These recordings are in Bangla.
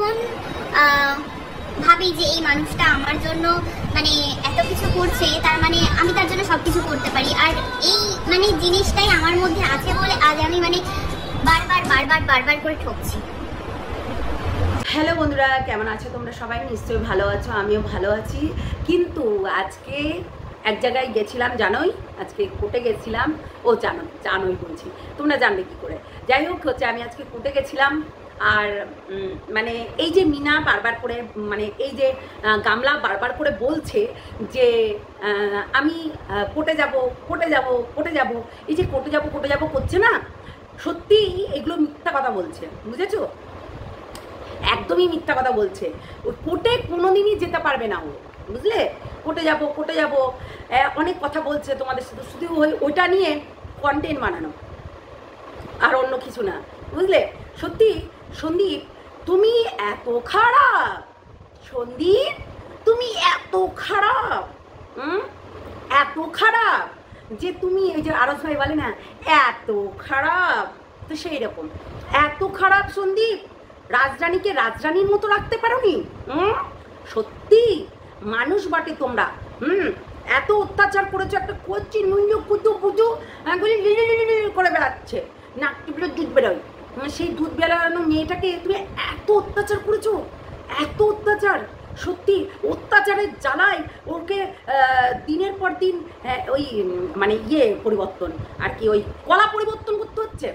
যখন ভাবি যে এই মানুষটা আমার জন্য মানে এত কিছু করছে, তার মানে আমি তার জন্য সবকিছু করতে পারি। আর এই মানে জিনিসটাই আমার মধ্যে আছে বলে আজ আমি মানে বারবার বারবার বারবার করে ঠকছি। হ্যালো বন্ধুরা, কেমন আছো তোমরা? সবাই নিশ্চয়ই ভালো আছো, আমিও ভালো আছি। কিন্তু আজকে এক জায়গায় গেছিলাম, জানোই, আজকে কোর্টে গেছিলাম। ও জানোই বলছি, তোমরা জানবে কি করে। যাই হোক, হচ্ছে আমি আজকে কোর্টে গেছিলাম। আর মানে এই যে মিনা বারবার করে, মানে এই যে গামলা বারবার করে বলছে যে আমি কোর্টে যাব কোর্টে যাব কোর্টে যাব, এই যে কোর্টে যাব করছে না, সত্যি এগুলো মিথ্যা কথা বলছে, বুঝেছো? একদমই মিথ্যা কথা বলছে। কোর্টে কোনোদিনই যেতে পারবে না ও, বুঝলে? কোর্টে যাব অনেক কথা বলছে তোমাদের সাথে, শুধু ওইটা নিয়ে কন্টেন্ট বানানো, আর অন্য কিছু না, বুঝলে? সত্যি সন্দীপ, তুমি এত খারাপ। সন্দীপ, তুমি এত খারাপ, এত খারাপ যে তুমি, এই যে আরস ভাই বলে না এত খারাপ, তো সেই রকম এত খারাপ সন্দীপ। রাজরানীকে রাজরানীর মতো রাখতে পারোনি। সত্যি মানুষ বাটে তোমরা। এত অত্যাচার করেছো, একটা করছি নুঞ্জু কুচু কুচু করে বেড়াচ্ছে, নাক টিপলে দুধ বেরোয়, সেই দুধ বেড়ানো মেয়েটাকে তুমি এত অত্যাচার করেছো, এত অত্যাচার। সত্যি অত্যাচারের জ্বালায় ওকে দিনের পর দিন ওই মানে পরিবর্তন আর কি, ওই কলা পরিবর্তন করতে হচ্ছে,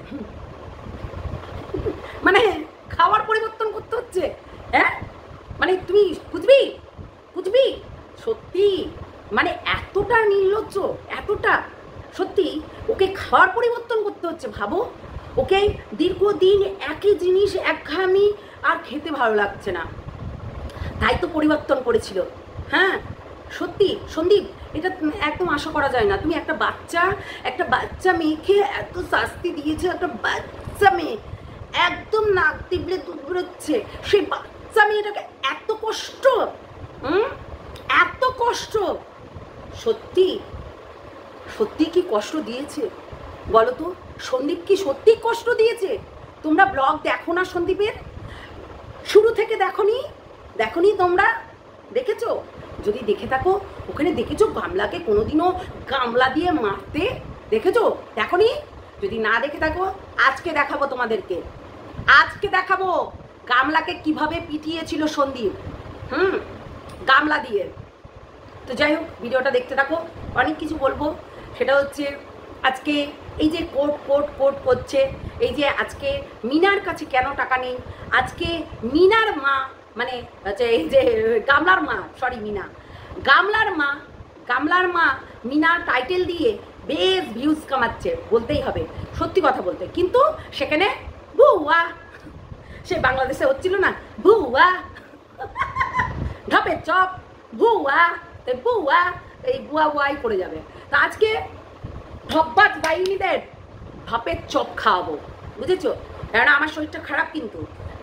মানে খাওয়ার পরিবর্তন করতে হচ্ছে। হ্যাঁ, মানে তুমি বুঝবি সত্যি, মানে এতটা নির্লজ্জ, এতটা। সত্যি ওকে খাওয়ার পরিবর্তন করতে হচ্ছে, ভাবো। ওকে দীর্ঘদিন একই জিনিস একঘেয়েমি আর খেতে ভালো লাগছে না, তাই তো পরিবর্তন করেছিল। হ্যাঁ সত্যি সন্দীপ, এটা একদম আশা করা যায় না। তুমি একটা বাচ্চা মেয়েকে এত শাস্তি দিয়েছে, একটা বাচ্চা মেয়ে একদম নাক টিপলে দুধ বেরোচ্ছে, সেই বাচ্চা মেয়েটাকে এত কষ্ট, এত কষ্ট। সত্যি সত্যি কি কষ্ট দিয়েছে বলো তো? সন্দীপ কি সত্যি কষ্ট দিয়েছে? তোমরা ব্লগ দেখো না সন্দীপের? শুরু থেকে দেখনি তোমরা? দেখেছো? যদি দেখে থাকো, ওখানে দেখেছো গামলাকে কোনোদিনও গামলা দিয়ে মারতে? দেখেছো? দেখনি? যদি না দেখে থাকো, আজকে দেখাবো তোমাদেরকে, আজকে দেখাবো গামলাকে কিভাবে পিটিয়েছিল সন্দীপ, গামলা দিয়ে। তো যাই হোক, ভিডিওটা দেখতে থাকো, অনেক কিছু বলবো। সেটা হচ্ছে আজকে এই যে কোর্ট করছে, এই যে আজকে মিনার কাছে কেন টাকা নেই, আজকে মিনার মা, মানে হচ্ছে এই যে গামলার মা মিনার টাইটেল দিয়ে বেশ ভিউজ কামাচ্ছে, বলতেই হবে, সত্যি কথা বলতে। কিন্তু সেখানে বুয়া, সে বাংলাদেশে হচ্ছিল না, বুয়া ঢপের চপ, বুয়া এই বুয়াই করে যাবে। তা আজকে ঢপবাজ বাহিনীদের ঢপের চপ খাওয়াবো, বুঝেছো? কারণ আমার শরীরটা খারাপ, কিন্তু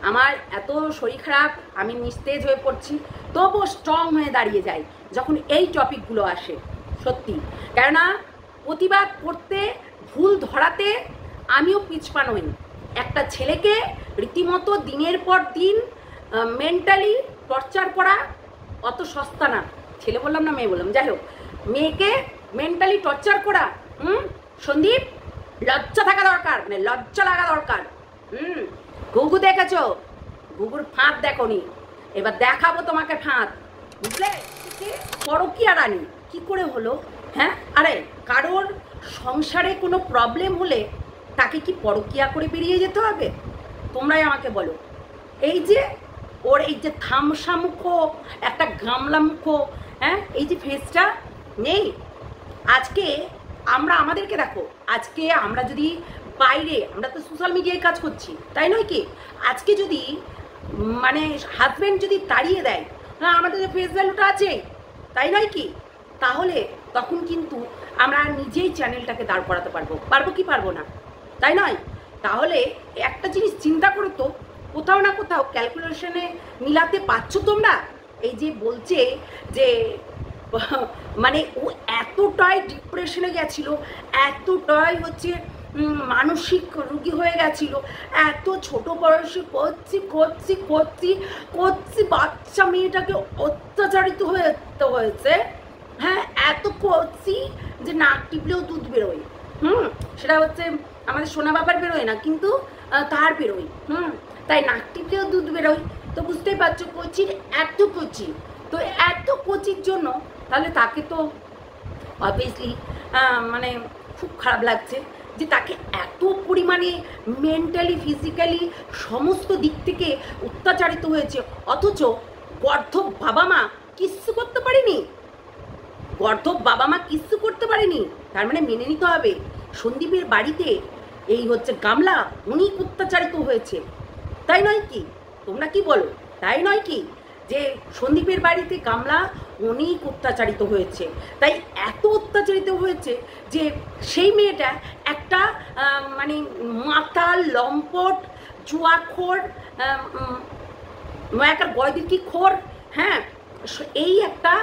আমার এত শরীর খারাপ, আমি নিস্তেজ হয়ে পড়ছি, তবুও স্ট্রং হয়ে দাঁড়িয়ে যাই যখন এই টপিকগুলো আসে। সত্যি, কেননা প্রতিবাদ করতে, ভুল ধরাতে আমিও পিছপা নই। একটা ছেলেকে রীতিমতো দিনের পর দিন মেন্টালি টর্চার করা অত সস্তা না। ছেলে বললাম না মেয়ে বললাম, যাই হোক, মেয়েকে মেন্টালি টর্চার করা, সন্দীপ লজ্জা থাকা দরকার, মানে লজ্জা লাগা দরকার। ঘুঘু দেখেছো? ঘুঘুর ফাঁদ দেখোনি, এবার দেখাবো তোমাকে ফাঁদ, বুঝলে? পরকীয়া রানী কি করে হলো? হ্যাঁ, আরে কারোর সংসারে কোনো প্রবলেম হলে তাকে কি পরকীয়া করে বেরিয়ে যেতে হবে? তোমরাই আমাকে বলো। এই যে ওর এই যে থামসা মুখো, একটা গামলা মুখো, হ্যাঁ, এই যে ফেসটা নেই। আজকে আমাদেরকে দেখো, আজকে আমরা যদি বাইরে, আমরা তো সোশ্যাল মিডিয়ায় কাজ করছি, তাই নয় কি? আজকে যদি মানে হাজব্যান্ড যদি তাড়িয়ে দেয়, হ্যাঁ, আমাদের যে ফেস ভ্যালুটা আছে, তাই নয় কি? তাহলে তখন কিন্তু আমরা নিজেই চ্যানেলটাকে দাঁড় করাতে পারবো কি পারবো না? তাই নয়? তাহলে একটা জিনিস চিন্তা করো তো, কোথাও না কোথাও ক্যালকুলেশনে মিলাতে পারছো তোমরা? এই যে বলছে যে মানে ও এতটাই ডিপ্রেশনে গেছিল, এতটাই হচ্ছে মানসিক রোগী হয়ে গেছিল। এত ছোট বয়সে করছি করছি করছি করছি বাচ্চা মেয়েটাকে অত্যাচারিত হয়েছে। হ্যাঁ, এত করছি যে নাক টিপলেও দুধ বেরোয়। সেটা হচ্ছে আমাদের সোনা বাবার বেরোয় না, কিন্তু তার বেরোয়। তাই নাক টিপলেও দুধ বেরোয়। তো বুঝতেই পারছো কচির এত কচি, তো এত কচির জন্য তাহলে তাকে তো অবভিয়াসলি মানে খুব খারাপ লাগছে যে তাকে এত পরিমাণে মেন্টালি ফিজিক্যালি সমস্ত দিক থেকে অত্যাচারিত হয়েছে, অথচ গর্ধব বাবা মা কিচ্ছু করতে পারেনি। গর্ধব বাবা মা কিচ্ছু করতে পারেনি। তার মানে মেনে নিতে হবে সন্দীপের বাড়িতে এই হচ্ছে গামলা অনেক অত্যাচারিত হয়েছে, তাই নয় কি? তোমরা কি বলো, তাই নয় কি? যে সন্দীপের বাড়িতে গামলা অনেক অত্যাচারিত হয়েছে, তাই এত অত্যাচারিত হয়েছে যে সেই মেয়েটা একটা মানে মাতাল লম্পট জুয়াখোর একটা গয়দিকি খোর, হ্যাঁ, এই একটা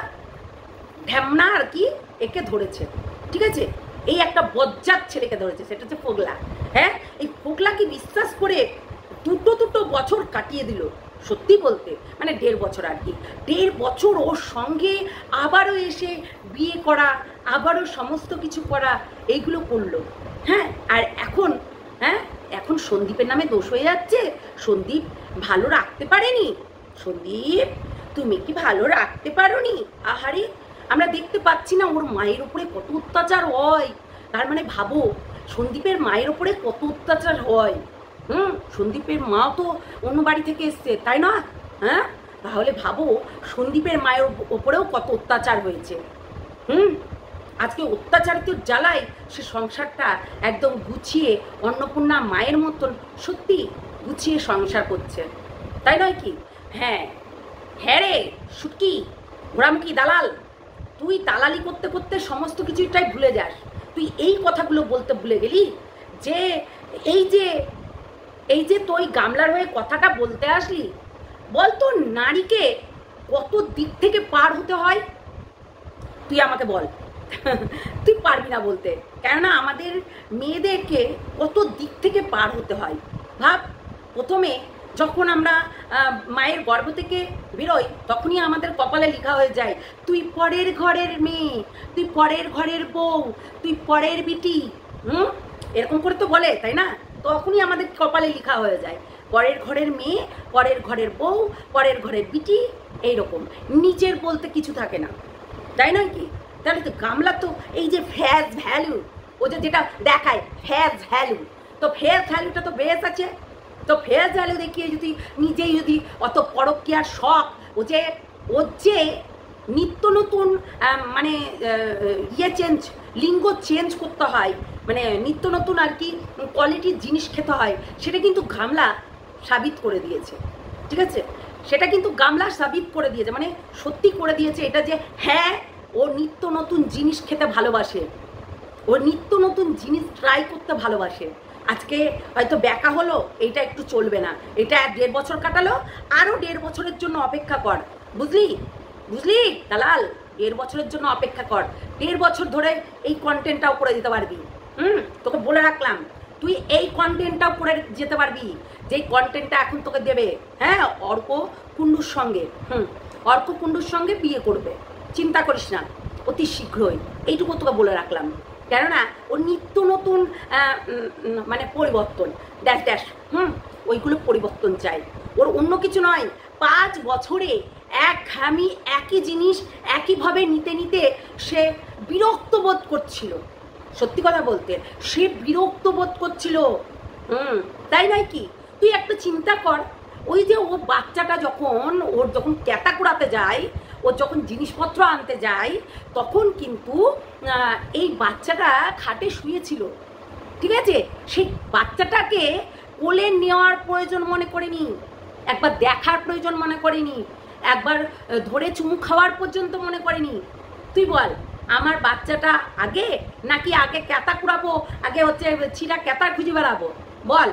ঢ্যামনা আর কি একে ধরেছে, ঠিক আছে? এই একটা বজ্জাত ছেলেকে ধরেছে, সেটা হচ্ছে ফোগলা। হ্যাঁ, এই ফোগলাকে বিশ্বাস করে দুটো বছর কাটিয়ে দিল। সত্যি বলতে মানে 1.5 বছর আর কি, 1.5 বছর ওর সঙ্গে আবারও এসে বিয়ে করা, আবারও সমস্ত কিছু করা, এইগুলো করলো। হ্যাঁ, আর এখন এখন সন্দীপের নামে দোষ হয়ে যাচ্ছে। সন্দীপ ভালো রাখতে পারেনি। সন্দীপ তুমি কি ভালো রাখতে পারোনি? আহারে, আমরা দেখতে পাচ্ছি না ওর মায়ের উপরে কত অত্যাচার হয়। তার মানে ভাবো সন্দীপের মায়ের উপরে কত অত্যাচার হয়। সন্দীপের মা তো অন্য বাড়ি থেকে এসছে, তাই না? হ্যাঁ, তাহলে ভাবো সন্দীপের মায়ের ওপরেও কত অত্যাচার হয়েছে। আজকে অত্যাচারিত জ্বালায় সে সংসারটা একদম গুছিয়ে অন্নপূর্ণা মায়ের মতন সত্যি গুছিয়ে সংসার করছে, তাই নয় কি? হ্যাঁ হ্যাঁ রে সুটকি ঘোড়ামুখী দালাল, তুই দালালি করতে করতে সমস্ত কিছুটাই ভুলে যাস। তুই এই কথাগুলো বলতে ভুলে গেলি যে এই যে তুই গামলার হয়ে কথাটা বলতে আসলি। বলতো নারীকে কত দিক থেকে পার হতে হয়, তুই আমাকে বল। তুই পারবি না বলতে, কেননা আমাদের মেয়েদেরকে কত দিক থেকে পার হতে হয়। ভাব, প্রথমে যখন আমরা মায়ের গর্ভ থেকে বেরোই তখনই আমাদের কপালে লেখা হয়ে যায় তুই পরের ঘরের মেয়ে, তুই পরের ঘরের বউ, তুই পরের বিটি। এরকম করে তো বলে, তাই না? তখনই আমাদের কপালে লেখা হয়ে যায় পরের ঘরের মেয়ে, পরের ঘরের বউ, পরের ঘরের বিটি, এইরকম। নিজের বলতে কিছু থাকে না, তাই নয় কি? তাহলে তো গামলা তো এই যে ফেস ভ্যালু, ও যেটা দেখায় ফেস ভ্যালু, তো ফেস ভ্যালুটা তো বেশ আছে। তো ফেস ভ্যালু দেখিয়ে যদি নিজেই যদি অত পরকীয়ার শখ, ওর যে নিত্য নতুন মানে লিঙ্গ চেঞ্জ করতে হয়, মানে নিত্য নতুন আর কি কোয়ালিটির জিনিস খেতে হয়, সেটা কিন্তু গামলা সাবিত করে দিয়েছে, ঠিক আছে? সেটা কিন্তু গামলা সাবিত করে দিয়েছে, মানে সত্যি করে দিয়েছে এটা যে হ্যাঁ ও নিত্য নতুন জিনিস খেতে ভালোবাসে, ও নিত্য নতুন জিনিস ট্রাই করতে ভালোবাসে। আজকে হয়তো ব্যাকা হলো, এইটা একটু চলবে না, এটা 1.5 বছর কাটালো, আরও 1.5 বছরের জন্য অপেক্ষা কর, বুঝলি দালাল? 1.5 বছরের জন্য অপেক্ষা কর, 1.5 বছর ধরে এই কন্টেন্টটাও করে দিতে পারবি। তোকে বলে রাখলাম, তুই এই কন্টেন্টটাও করে যেতে পারবি, যেই কন্টেন্টটা এখন তোকে দেবে। হ্যাঁ, অর্ক কুণ্ডুর সঙ্গে অর্ক কুণ্ডুর সঙ্গে বিয়ে করবে, চিন্তা করিস না, অতি শীঘ্রই। এইটুকু তোকে বলে রাখলাম, কেননা ওর নিত্য নতুন মানে পরিবর্তন ড্যাশ ওইগুলো পরিবর্তন চাই, ওর অন্য কিছু নয়। 5 বছরে একই জিনিস একইভাবে নিতে নিতে সে বিরক্ত বোধ করছিল। সত্যি কথা বলতে সে বিরক্ত বোধ করছিল, তাই নয় কি? তুই একটা চিন্তা কর, ওই যে ও বাচ্চাটা যখন ক্যাতা কুড়াতে যায়, ও যখন জিনিসপত্র আনতে যায়, তখন কিন্তু এই বাচ্চাটা খাটে শুয়েছিল, ঠিক আছে? সেই বাচ্চাটাকে কোলে নেওয়ার প্রয়োজন মনে করেনি, একবার দেখার প্রয়োজন মনে করেনি, একবার ধরে চুমু খাওয়ার পর্যন্ত মনে করেনি। তুই বল, আমার বাচ্চাটা আগে নাকি আগে ক্যাতা কুড়াবো, আগে হচ্ছে ছিঁড়া ক্যাতা খুঁজে বেড়াবো? বল,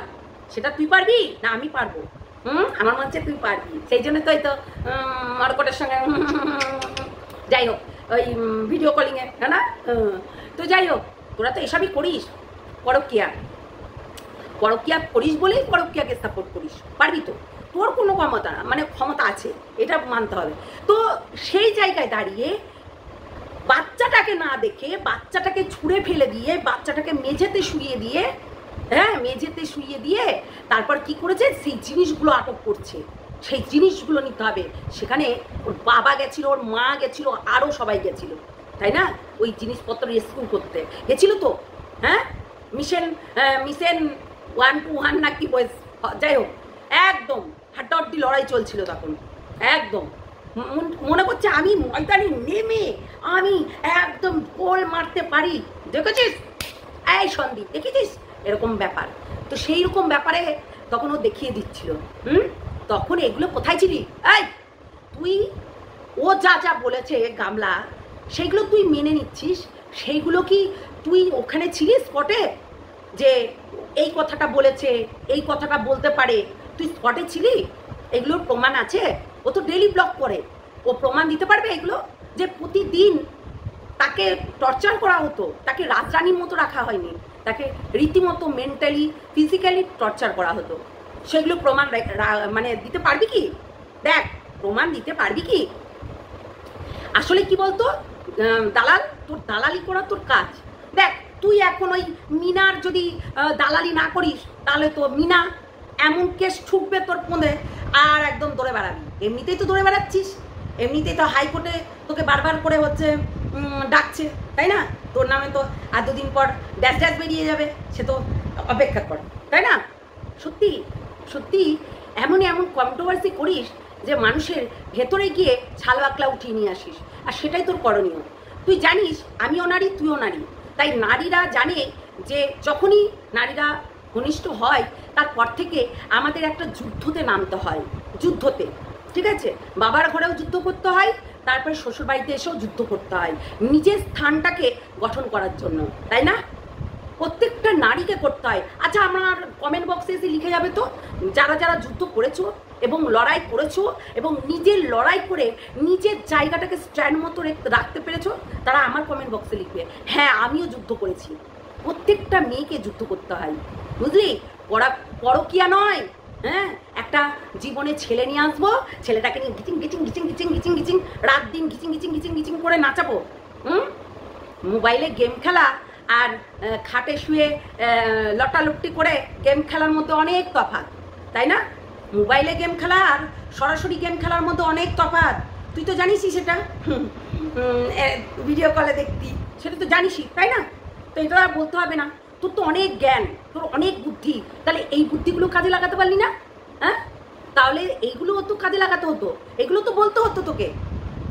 সেটা তুই পারবি না আমি পারবো? আমার মনে হচ্ছে তুই পারবি, সেই জন্য তো হয়তো অর্কটের সঙ্গে যাই হোক ওই ভিডিও কলিংয়ে, না? তো যাই হোক, তোরা তো এসবই করিস, পরকিয়া পরকিয়া করিস বলেই পরকিয়াকে সাপোর্ট করিস, পারবি তো? তোর কোনো ক্ষমতা না, মানে ক্ষমতা আছে, এটা মানতে হবে। তো সেই জায়গায় দাঁড়িয়ে বাচ্চাটাকে না দেখে, বাচ্চাটাকে ছুঁড়ে ফেলে দিয়ে, বাচ্চাটাকে মেঝেতে শুইয়ে দিয়ে, হ্যাঁ মেঝেতে শুইয়ে দিয়ে তারপর কি করেছে, সেই জিনিসগুলো আটক করছে। সেই জিনিসগুলো নিতে হবে। সেখানে ওর বাবা গেছিল, ওর মা গেছিল, আরও সবাই গেছিল, তাই না? ওই জিনিসপত্র রেস্কিউ করতে গেছিল তো, হ্যাঁ মিশন 121 না কি বয়স, যাই হোক, একদম হাড্ডাহাড্ডি লড়াই চলছিল তখন। একদম মনে করছে আমি ময়দানে নেমে আমি একদম গোল মারতে পারি, দেখেছিস এই সন্দীপ, দেখেছিস এরকম ব্যাপার। তো সেই রকম ব্যাপারে তখন ও দেখিয়ে দিচ্ছিল। তখন এগুলো কোথায় ছিলি? এই তুই ও যা যা বলেছে গামলা, সেইগুলো তুই মেনে নিচ্ছিস? সেইগুলো কি তুই ওখানে ছিলিস স্পটে, যে এই কথাটা বলেছে, এই কথাটা বলতে পারে, তুই স্পটে ছিলি? এগুলোর প্রমাণ আছে। ও তো ডেলি ব্লগ করে, ও প্রমাণ দিতে পারবে এগুলো, যে প্রতিদিন তাকে টর্চার করা হতো, তাকে রাজরানীর মতো রাখা হয়নি, তাকে রীতিমতো মেন্টালি ফিজিক্যালি টর্চার করা হতো। সেগুলো প্রমাণ মানে দিতে পারবি কি? দেখ, প্রমাণ দিতে পারবি কি? আসলে কি বলতো দালাল, তোর দালালি করা তোর কাজ। দেখ তুই এখন ওই মিনার যদি দালালি না করিস, তাহলে তো মিনা এমন কেস ঠুকবে তোর মধ্যে, আর একদম দৌড়ে বেড়াবি। এমনিতেই তো দৌড়ে বেড়াচ্ছিস, এমনিতেই তো হাইকোর্টে তোকে বারবার করে হচ্ছে ডাকছে, তাই না? তোর নামে তো আর দুদিন পর ড্যাশ ড্যাশ বেরিয়ে যাবে, সে তো অপেক্ষা কর, তাই না? সত্যি সত্যি এমন কন্ট্রোভার্সি করিস যে মানুষের ভেতরে গিয়ে ছাল বাকলা উঠিয়ে নিয়ে আসিস, আর সেটাই তোর করণীয়। তুই জানিস আমিও নারী, তুইও নারী, তাই নারীরা জানে যে যখনই নারীরা ঘনিষ্ঠ হয় তারপর থেকে আমাদের একটা যুদ্ধতে নামতে হয়, যুদ্ধতে, ঠিক আছে? বাবার ঘরেও যুদ্ধ করতে হয়, তারপরে শ্বশুরবাড়িতে এসেও যুদ্ধ করতে হয় নিজের স্থানটাকে গঠন করার জন্য, তাই না? প্রত্যেকটা নারীকে করতে হয়। আচ্ছা, আমার কমেন্ট বক্সে এসে লিখে যাবে তো, যারা যারা যুদ্ধ করেছো এবং লড়াই করেছো এবং নিজের লড়াই করে নিজের জায়গাটাকে স্ট্যান্ড মতো রাখতে পেরেছো, তারা আমার কমেন্ট বক্সে লিখবে হ্যাঁ আমিও যুদ্ধ করেছি। প্রত্যেকটা মেয়েকে যুদ্ধ করতে হয়, বুঝলি? পরকিয়া নয়। হ্যাঁ, একটা জীবনে ছেলে নিয়ে আসবো, ছেলেটাকে নিয়ে গিচিং গিচিং গিচিং গিচিং গিচিং গিচিং রাত দিন গিচিং গিচিং গিচিং গিচিং করে নাচাবো। মোবাইলে গেম খেলা আর খাটে শুয়ে লটালুটি করে গেম খেলার মধ্যে অনেক তফাৎ, তাই না? মোবাইলে গেম খেলা আর সরাসরি গেম খেলার মধ্যে অনেক তফাৎ। তুই তো জানিসই সেটা, ভিডিও কলে দেখতি, সেটা তো জানিসই, তাই না? তো এটা আর বলতে হবে না। তোর তো অনেক জ্ঞান, তোর অনেক বুদ্ধি, তাহলে এই বুদ্ধিগুলো কাজে লাগাতে পারলি না? হ্যাঁ, তাহলে এইগুলো তো কাজে লাগাতে হতো, এগুলো তো বলতে হতো তোকে।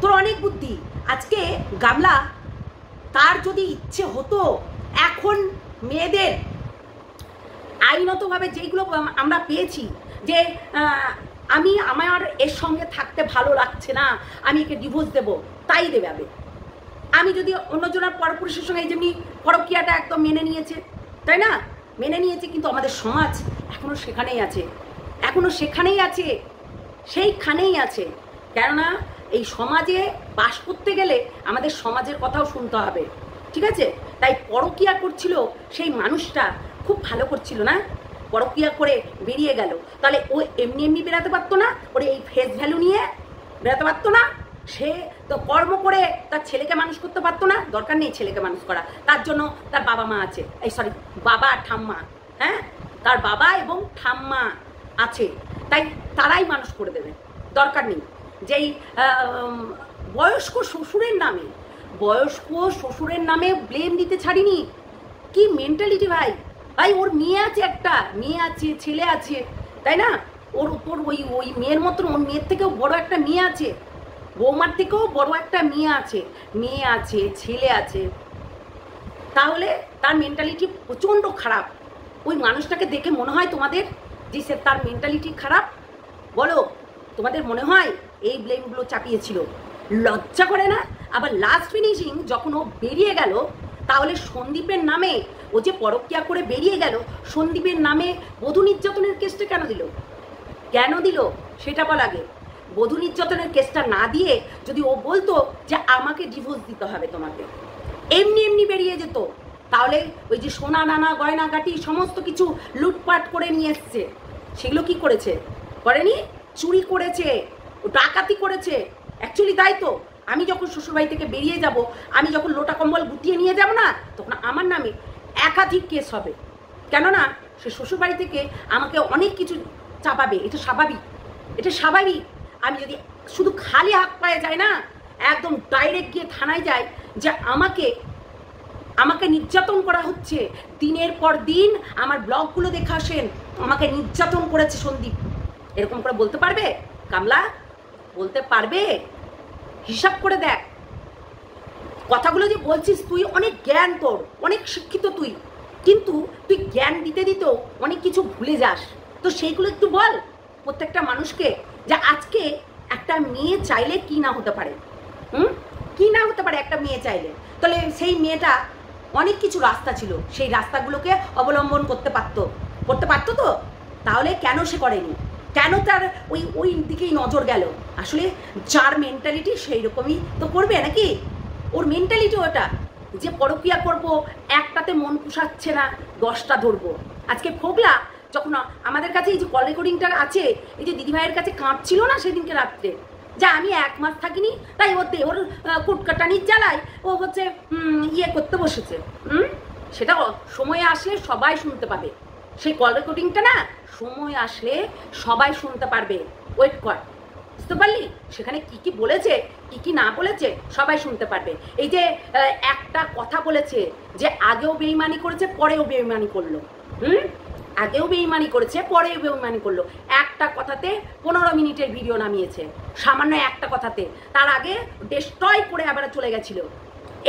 তোর অনেক বুদ্ধি। আজকে গামলা তার যদি ইচ্ছে হতো, এখন মেয়েদের আইনতভাবে যেগুলো আমরা পেয়েছি যে আমার এর সঙ্গে থাকতে ভালো লাগছে না, আমি একে ডিভোর্স দেবো, তাই দেবে। আমি যদি অন্যজনের পরপুরুষের সঙ্গে এই যেমনি পরকীয়াটা একদম মেনে নিয়েছে, তাই না? মেনে নিয়েছে, কিন্তু আমাদের সমাজ এখনো সেখানেই আছে, এখনো সেখানেই আছে, সেইখানেই আছে। কেননা এই সমাজে বাস করতে গেলে আমাদের সমাজের কথাও শুনতে হবে, ঠিক আছে? তাই পরকীয়া করছিল সেই মানুষটা খুব ভালো করছিল না, পরকীয়া করে বেরিয়ে গেল, তাহলে ও এমনি এমনি বেরাতে পারতো না, ওর এই ফেস ভ্যালু নিয়ে বেরাতে পারতো না। সে তো কর্ম করে তার ছেলেকে মানুষ করতে পারতো না, দরকার নেই ছেলেকে মানুষ করা, তার জন্য তার বাবা মা আছে, এই সরি বাবা আর ঠাম্মা, হ্যাঁ তার বাবা এবং ঠাম্মা আছে, তাই তারাই মানুষ করে দেবে, দরকার নেই। যেই বয়স্ক শ্বশুরের নামে ব্লেম দিতে ছাড়িনি। কি মেন্টালিটি ভাই! ভাই ওর মেয়ে আছে, একটা মেয়ে আছে, ছেলে আছে, তাই না? ওর ওই মেয়ের মতন ওর মেয়ের থেকেও বড় একটা মেয়ে আছে, বৌমার থেকেও বড় একটা মেয়ে আছে, ছেলে আছে, তাহলে তার মেন্টালিটি প্রচণ্ড খারাপ। ওই মানুষটাকে দেখে মনে হয় তোমাদের যে সে তার মেন্টালিটি খারাপ? বলো, তোমাদের মনে হয় এই ব্লেমগুলো চাপিয়েছিল? লজ্জা করে না? আবার লাস্ট ফিনিশিং যখন ও বেরিয়ে গেল, তাহলে সন্দীপের নামে, ও যে পরকীয়া করে বেরিয়ে গেল, সন্দীপের নামে বধূ নির্যাতনের কেসটা কেন দিল সেটা বল আগে। বধূ নির্যাতনের কেসটা না দিয়ে যদি ও বলতো যে আমাকে ডিভোর্স দিতে হবে তোমাকে, এমনি বেরিয়ে যেত, তাহলে ওই যে সোনা নানা গয়নাগাটি সমস্ত কিছু লুটপাট করে নিয়ে এসছে, সেগুলো কি করেছে? করেনি, চুরি করেছে, ডাকাতি করেছে। অ্যাকচুয়ালি তাই তো। আমি যখন শ্বশুরবাড়ি থেকে বেরিয়ে যাব, আমি যখন লোটা কম্বল গুটিয়ে নিয়ে যাব না, তখন আমার নামে একাধিক কেস হবে। কেননা সে শ্বশুরবাড়ি থেকে আমাকে অনেক কিছু চাপাবে। এটা স্বাভাবিক, এটা স্বাভাবিক। আমি যদি শুধু খালি হাত পায়ে যাই না, একদম ডাইরেক্ট গিয়ে থানায় যাই যে আমাকে নির্যাতন করা হচ্ছে, দিনের পর দিন আমার ব্লগগুলো দেখে আসেন, আমাকে নির্যাতন করেছে সন্দীপ, এরকম করে বলতে পারবে কামলা? বলতে পারবে? হিসাব করে দেখ কথাগুলো যে বলছিস, তুই অনেক জ্ঞান, তোর অনেক শিক্ষিত তুই, কিন্তু তুই জ্ঞান দিতে দিতেও অনেক কিছু ভুলে যাস। তো সেইগুলো একটু বল প্রত্যেকটা মানুষকে, যে আজকে একটা মেয়ে চাইলে কি না হতে পারে। কি না হতে পারে একটা মেয়ে চাইলে? তাহলে সেই মেয়েটা অনেক কিছু রাস্তা ছিল, সেই রাস্তাগুলোকে অবলম্বন করতে পারতো তো। তাহলে কেন সে করেনি? কেন তার ওই দিকেই নজর গেল? আসলে যার মেন্টালিটি সেই রকমই তো করবে নাকি? ওর মেন্টালিটি ওটা যে পরকিয়া করব, একটাতে মন পুষাচ্ছে না, 10টা ধরবো। আজকে ফোগলা যখন আমাদের কাছে এই যে কল রেকর্ডিংটা আছে, এই যে দিদিভাইয়ের কাছে কাঁদছিল না সেদিনকে রাত্রে, যে আমি 1 মাস থাকিনি, তাই ওর কুটকাটানির জ্বালায় ও হচ্ছে ইয়ে করতে বসেছে। সেটা সময় আসলে সবাই শুনতে পাবে। সেই কল রেকর্ডিংটা না সময় আসলে সবাই শুনতে পারবে। ওয়েট কর, বুঝতে পারলি? সেখানে কি কি বলেছে, কি কি না বলেছে সবাই শুনতে পারবে। এই যে একটা কথা বলেছে যে আগেও বেইমানি করেছে, পরেও বেইমানি করলো। আগেও বেইমানি করেছে, পরেও বেইমানি করলো। একটা কথাতে 15 মিনিটের ভিডিও নামিয়েছে, সামান্য একটা কথাতে। তার আগে ডিস্ট্রয় করে আবার চলে গেছিল।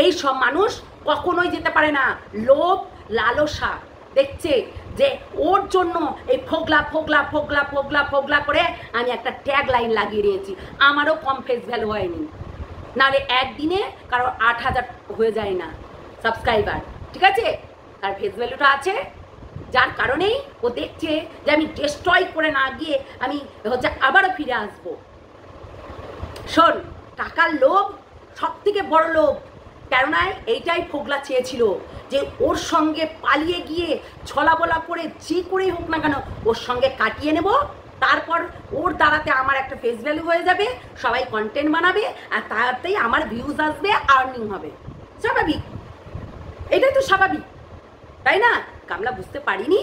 এই সব মানুষ কখনোই যেতে পারে না। লোভ লালসা দেখছে যে ওর জন্য এই ফোগলা ফোগলা ফোগলা ফোগলা ফোগলা করে আমি একটা ট্যাগ লাইন লাগিয়ে নিয়েছি। আমারও কম ফেস ভ্যালু হয়নি, নাহলে একদিনে কারো 8000 হয়ে যায় না সাবস্ক্রাইবার, ঠিক আছে? তার ফেস ভ্যালুটা আছে, যার কারণেই ও দেখছে যে আমি ডিস্ট্রয় করে না গিয়ে আমি হচ্ছে আবারও ফিরে আসবো। শোন, টাকার লোভ সব থেকে বড় লোভ। কেননা এইটাই ফোগলা চেয়েছিল, যে ওর সঙ্গে পালিয়ে গিয়ে ছলা বলা করে যে করেই হোক না কেন ওর সঙ্গে কাটিয়ে নেব, তারপর ওর দ্বারাতে আমার একটা ফেস ভ্যালু হয়ে যাবে, সবাই কন্টেন্ট বানাবে, আর তাতেই আমার ভিউজ আসবে, আর্নিং হবে। স্বাভাবিক, এটাই তো স্বাভাবিক, তাই না? গামলা বুঝতে পারিনি,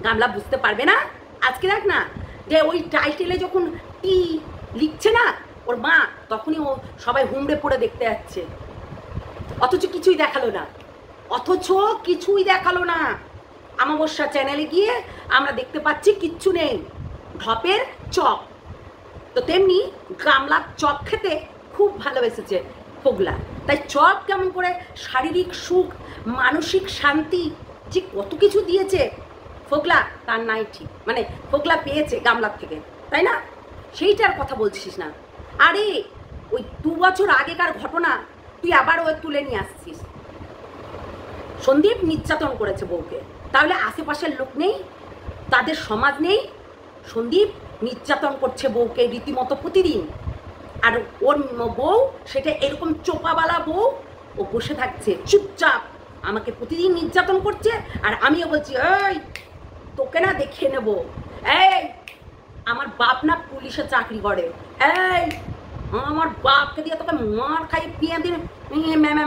গামলা বুঝতে পারবে না। আজকে দেখ না, যে ওই টাইটেলে যখন টি লিখছে না ওর মা, তখনই ও সবাই হুমড়ে পড়ে দেখতে যাচ্ছে, অথচ কিছুই দেখালো না। আমাবস্যা চ্যানেলে গিয়ে আমরা দেখতে পাচ্ছি কিচ্ছু নেই, ঢপের চপ। তো তেমনি গামলার চপ খেতে খুব ভালোবেসেছে ফোগলা। তাই চপ কেমন করে শারীরিক সুখ, মানসিক শান্তি, যে কত কিছু দিয়েছে ফোগলা, তার নাই ঠিক। মানে ফোগলা পেয়েছে গামলার থেকে, তাই না? সেইটার কথা বলছিস না। আরে ওই 2 বছর আগেকার ঘটনা তুই আবার ওই তুলে নিয়ে আসছিস। সন্দীপ নির্যাতন করেছে বউকে, তাহলে আশেপাশের লোক নেই, তাদের সমাজ নেই? সন্দীপ নির্যাতন করছে বউকে রীতিমতো প্রতিদিন, আর ওর বউ সেটা এরকম চোপাওয়ালা বউ, ও বসে থাকছে চুপচাপ, আমাকে প্রতিদিন নির্যাতন করছে, আর আমিও বলছি এই তোকে না দেখিয়ে নেব, এই আমার বাপ না পুলিশে চাকরি করে, এই আমার বাপকে দিয়ে তোকে মার খাই পিয়ে দিয়ে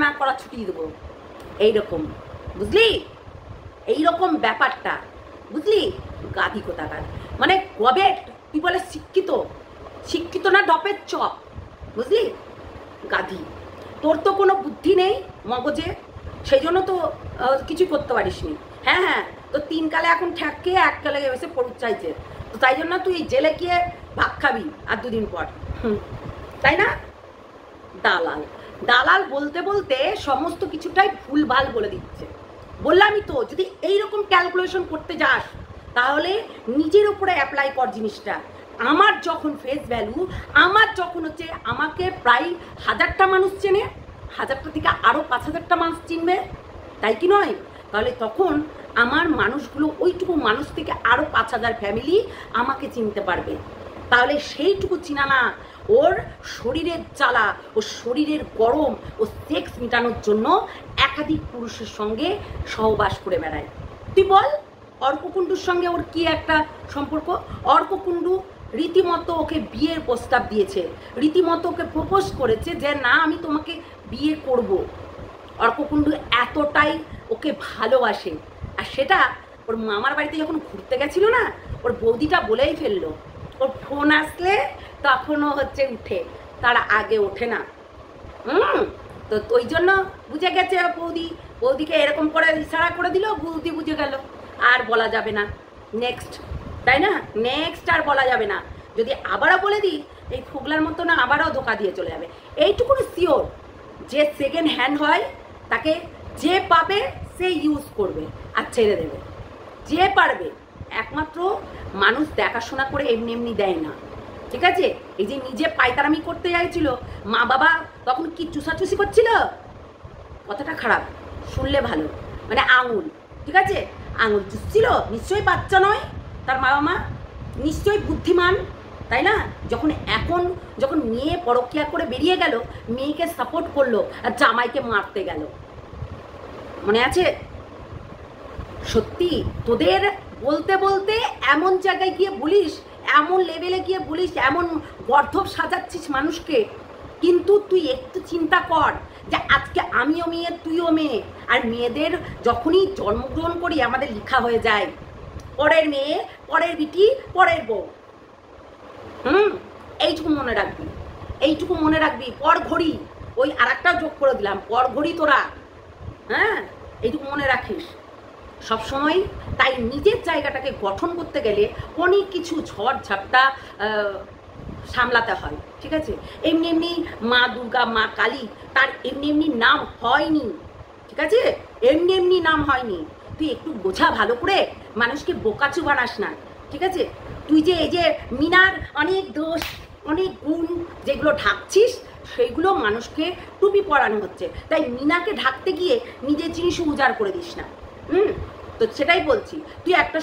ম্যা করা ছুটিয়ে দেবো। এইরকম, বুঝলি? এইরকম ব্যাপারটা, বুঝলি? গাধি কোথাকার, মানে কবে তুই বলে শিক্ষিত না ডপের চপ, বুঝলি? গাধি, তোর তো কোনো বুদ্ধি নেই মগজে, সেই জন্য তো কিছু করতে পারিস নি। হ্যাঁ, তো 3 কালে এখন ঠ্যাককে 1 কালে এসে পড়ুক চাইছে, তো তাই জন্য তুই জেলে গিয়ে ভাত খাবি আর 2 দিন পর, তাই না? দালাল বলতে বলতে সমস্ত কিছুটাই ভুলভাল বলে দিচ্ছে। বললামই তো, যদি এইরকম ক্যালকুলেশন করতে যাস তাহলে নিজের উপরে অ্যাপ্লাই কর জিনিসটা। আমার যখন ফেস ভ্যালু, আমার যখন হচ্ছে আমাকে প্রায় 1000টা মানুষ চেনে, 1000টা থেকে আরও 5000টা মানুষ চিনবে, তাই কি নয়? তাহলে তখন আমার মানুষগুলো ওইটুকু মানুষ থেকে আরও 5000 ফ্যামিলি আমাকে চিনতে পারবে। তাহলে সেইটুকু চিনা না, ওর শরীরের জ্বালা, ও শরীরের গরম, ও সেক্স মেটানোর জন্য একাধিক পুরুষের সঙ্গে সহবাস করে বেড়ায়। তুই বল অর্ককুণ্ডুর সঙ্গে ওর কি একটা সম্পর্ক? অর্ককুণ্ডু রীতিমতো ওকে বিয়ের প্রস্তাব দিয়েছে, রীতিমতো ওকে প্রপোজ করেছে যে না আমি তোমাকে বিয়ে করব। অর্ককুণ্ডু এতটাই ওকে ভালোবাসে। আর সেটা ওর মামার বাড়িতে যখন ঘুরতে গেছিল না, ওর বৌদিটা বলেই ফেললো ওর ফোন আসলে তখনও হচ্ছে উঠে, তার আগে ওঠে না। তো ওই জন্য বুঝে গেছে বৌদিকে এরকম করে ইশারা করে দিল, বৌদি বুঝে গেল আর বলা যাবে না নেক্সট, তাই না? নেক্সট আর বলা যাবে না। যদি আবারও বলে দিই এই ফুগলার মতো না আবারও ধোকা দিয়ে চলে যাবে। এইটুকু শিওর যে সেকেন্ড হ্যান্ড হয় তাকে যে পাবে সে ইউজ করবে আর ছেড়ে দেবে, যে পারবে। একমাত্র মানুষ দেখাশোনা করে এমনি এমনি দেয় না, ঠিক আছে? এই যে নিজে পায়তারামি করতে যাচ্ছিল, মা বাবা তখন কি চুষাচুষি করছিল, কথাটা খারাপ শুনলে ভালো, মানে আঙুল, ঠিক আছে, আঙুল চুষছিল, নিশ্চয়ই বাচ্চা নয় তার বাবা মা, নিশ্চয়ই বুদ্ধিমান, তাই না? যখন মেয়ে পরকীয়া করে বেরিয়ে গেল, মেয়েকে সাপোর্ট করলো আর জামাইকে মারতে গেল, মনে আছে? সত্যি তোদের বলতে বলতে এমন জায়গায় গিয়ে বলিস, এমন লেভেলে গিয়ে বলিস, এমন গর্ধব সাজাচ্ছিস মানুষকে, কিন্তু তুই একটু চিন্তা কর যে আজকে আমিও মেয়ে তুইও মেয়ে, আর মেয়েদের যখনই জন্মগ্রহণ করি আমাদের লেখা হয়ে যায় পরের মেয়ে, পরের বিটি, পরের বউ। এইটুকু মনে রাখবি, এইটুকু মনে রাখবি। পর ঘড়ি, ওই আর একটা যোগ করে দিলাম, পর ঘড়ি তোরা, হ্যাঁ, এইটুকু মনে রাখিস সবসময়। তাই নিজের জায়গাটাকে গঠন করতে গেলে অনেক কিছু ঝড় ঝাপটা সামলাতে হয়, ঠিক আছে? এমনি এমনি মা দুর্গা, মা কালী তার এমনি এমনি নাম হয়নি, ঠিক আছে? এমনি এমনি নাম হয়নি। তুই একটু বোঝা ভালো করে, মানুষকে বোকাচু বানাস না, ঠিক আছে? তুই যে এই যে মিনার অনেক দোষ, অনেক গুণ যেগুলো ঢাকছিস, সেইগুলো মানুষকে টুপি পরানো হচ্ছে। তাই মিনাকে ঢাকতে গিয়ে নিজের জিনিসও উজাড় করে দিস না। তো সেটাই বলছি, তুই একটা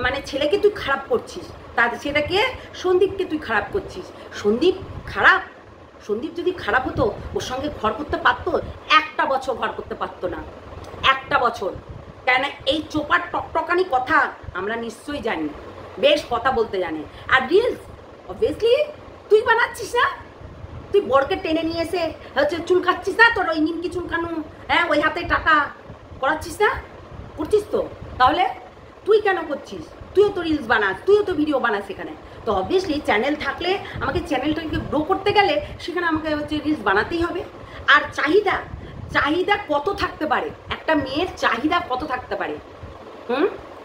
মানে ছেলেকে তুই খারাপ করছিস, তার সেটাকে সন্দীপকে তুই খারাপ করছিস। সন্দীপ খারাপ, সন্দীপ যদি খারাপ হতো ওর সঙ্গে ঘর করতে পারতো? একটা বছর ঘর করতে পারতো না, একটা বছর। কেন? এই চোপার টকটকানি কথা আমরা নিশ্চয়ই জানি, বেশ কথা বলতে জানে। আর রিলস অবভিয়াসলি তুই বানাচ্ছিস না, তুই বরকে টেনে নিয়ে এসে হচ্ছে চুলকাচ্ছিস না, তোর ওই নিমকি চুলকানো, হ্যাঁ, ওই হাতে টাকা করাচ্ছিস না, করছিস তো? তাহলে তুই কেন করছিস? তুইও তো রিলস বানাস, তুইও তো ভিডিও বানাস সেখানে। তো অবভিয়াসলি চ্যানেল থাকলে আমাকে চ্যানেলটাকে গ্রো করতে গেলে সেখানে আমাকে হচ্ছে রিলস বানাতেই হবে। আর চাহিদা কত থাকতে পারে, একটা মেয়ের চাহিদা কত থাকতে পারে,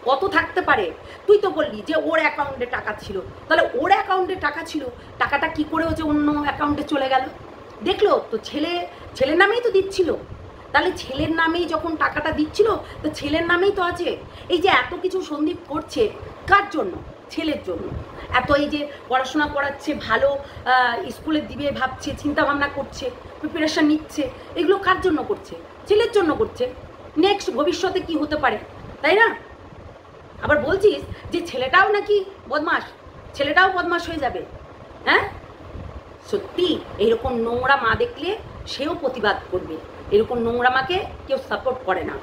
কত থাকতে পারে? তুই তো বললি যে ওর অ্যাকাউন্টে টাকা ছিল, তাহলে ওর অ্যাকাউন্টে টাকা ছিল, টাকাটা কি করে হচ্ছে অন্য অ্যাকাউন্টে চলে গেল? দেখলো তো, ছেলের নামেই তো দিচ্ছিল, তাহলে ছেলের নামেই যখন টাকাটা দিচ্ছিল তো ছেলের নামেই তো আছে। এই যে এত কিছু সন্দীপ করছে কার জন্য? ছেলের জন্য। এত এই যে পড়াশোনা করাচ্ছে, ভালো স্কুলে দিবে ভাবছে, চিন্তা ভাবনা করছে, প্রিপারেশন নিচ্ছে, এগুলো কার জন্য করছে? ছেলের জন্য করছে। নেক্সট ভবিষ্যতে কি হতে পারে, তাই না? আবার বলছিস যে ছেলেটাও নাকি বদমাস, ছেলেটাও বদমাস হয়ে যাবে, হ্যাঁ? সত্যি এইরকম নোংরা মা দেখলে সেও প্রতিবাদ করবে, এরকম নোংরা মাকে কেউ সাপোর্ট করে না,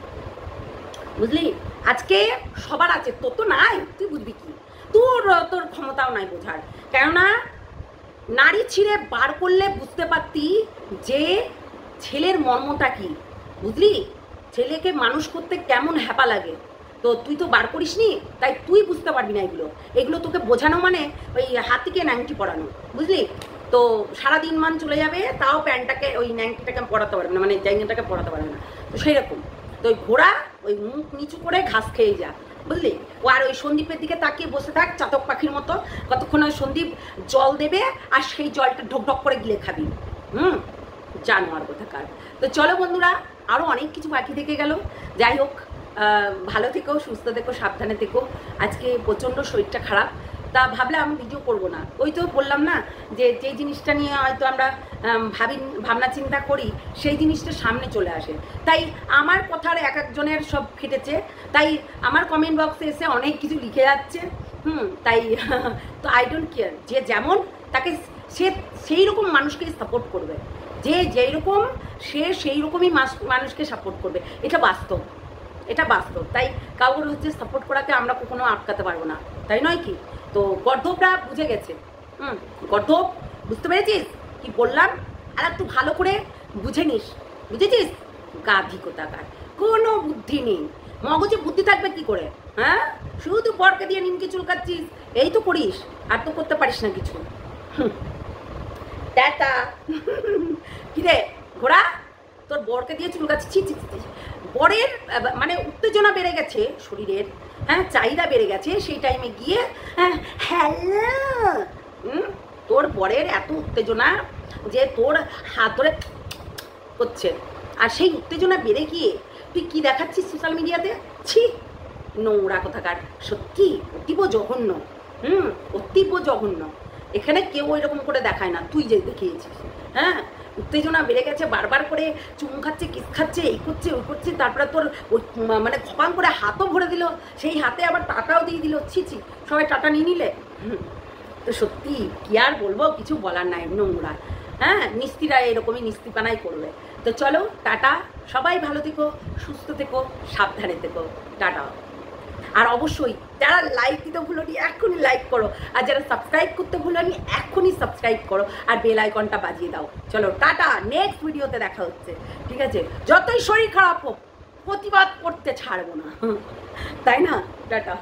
বুঝলি? আজকে সবার আছে, তোর তো নাই, তুই বুঝবি কি? তোর ক্ষমতাও নাই বোঝার। কেননা নারী ছিঁড়ে বার করলে বুঝতে পারতি যে ছেলের মর্মটা কি, বুঝলি? ছেলেকে মানুষ করতে কেমন হ্যাপা লাগে। তো তুই তো বার করিস নি, তাই তুই বুঝতে পারবি না এগুলো তোকে বোঝানো মানে ওই হাতিকে ন্যাংটি পরানো, বুঝলি? তো সারাদিন মান চলে যাবে, তাও প্যান্টটাকে ওই ন্যাংটিটাকে পরাতে পারবে না, মানে জাইনাটাকে পরাতে পারবে না। তো সেই রকম তো ওই ঘোড়া ওই মুখ নিচু করে ঘাস খেয়ে যা, বুঝলি? ও আর ওই সন্দীপের দিকে তাকিয়ে বসে থাক চাতক পাখির মতো, কতক্ষণ ওই সন্দীপ জল দেবে আর সেই জলটা ঢক ঢক করে গিলে খাবি। জানোয়ার কোথাকার। তো চলো বন্ধুরা, আরও অনেক কিছু বাকি থেকে গেল। যাই হোক, ভালো থেকো, সুস্থ থেকো, সাবধানে থেকো। আজকে প্রচণ্ড শরীরটা খারাপ, তা ভাবলাম ভিডিও করব না। ওই তো বললাম না যে যেই জিনিসটা নিয়ে হয়তো আমরা ভাবনা চিন্তা করি সেই জিনিসটা সামনে চলে আসে। তাই আমার কথার এক একজনের সব ফেটেছে, তাই আমার কমেন্ট বক্সে এসে অনেক কিছু লিখে যাচ্ছে। তাই তো আই ডোন্ট কেয়ার, যে যেমন তাকে সে সেই রকম মানুষকেই সাপোর্ট করবে, যে যেই রকম সে সেই রকমই মানুষকে সাপোর্ট করবে। এটা বাস্তব, এটা বাস্তব। তাই কাউর হচ্ছে সাপোর্ট করাকে আমরা কখনো আটকাতে পারবো না, তাই নয় কি? তো গর্ধবরা বুঝে গেছে। গর্ধব, বুঝতে পেরেছিস কি বললাম? আর একটু ভালো করে বুঝে নিস, বুঝেছিস? গাধি কোথাকার, কোনো বুদ্ধি নেই, মগজে বুদ্ধি থাকবে কি করে? হ্যাঁ, শুধু বরকে দিয়ে নিমকে চুলকাচ্ছিস, এই তো করিস, আর তো করতে পারিস না কিছু। টাটা। কিরে ঘোড়া, তোর বরকে দিয়ে চুলকাচ্ছিস, বরের মানে উত্তেজনা বেড়ে গেছে শরীরের, হ্যাঁ, চাহিদা বেড়ে গেছে, সেই টাইমে গিয়ে হ্যালো, তোর বরের এত উত্তেজনা যে তোর হাত ধরে করছে, আর সেই উত্তেজনা বেড়ে গিয়ে তুই কি দেখাচ্ছিস সোশ্যাল মিডিয়াতে? ছি, নোংরা কোথাকার, সত্যি অতীব জঘন্য। অতীব জঘন্য। এখানে কেউ এরকম করে দেখায় না, তুই যে দেখিয়েছিস। হ্যাঁ, উত্তেজনা বেড়ে গেছে, বারবার করে চুম খাচ্ছে, কিস খাচ্ছে, এই করছে, ওই করছে, তারপরে তোর ওই মানে খপাং করে হাতও ভরে দিল, সেই হাতে আবার টাটাও দিয়ে দিল। ছি, সবাই টাটা নিয়ে নিলে। তো সত্যি কি আর বলবো, কিছু বলার নাই, নোংরা। হ্যাঁ, নিস্তিরা এরকমই নিস্তিপানাই করবে। তো চলো টাটা, সবাই ভালো থেকো, সুস্থ থেকো, সাবধানে থেকো, টাটা। আর অবশ্যই যারা লাইক দিতে ভুলোনি এখনই লাইক করো, আর যারা সাবস্ক্রাইব করতে ভুলোনি এখনই সাবস্ক্রাইব করো, আর বেল আইকনটা বাজিয়ে দাও। চলো টাটা, নেক্সট ভিডিওতে দেখা হচ্ছে, ঠিক আছে? যতই শরীর খারাপ হোক, প্রতিবাদ করতে ছাড়বো না, তাই না? টাটা।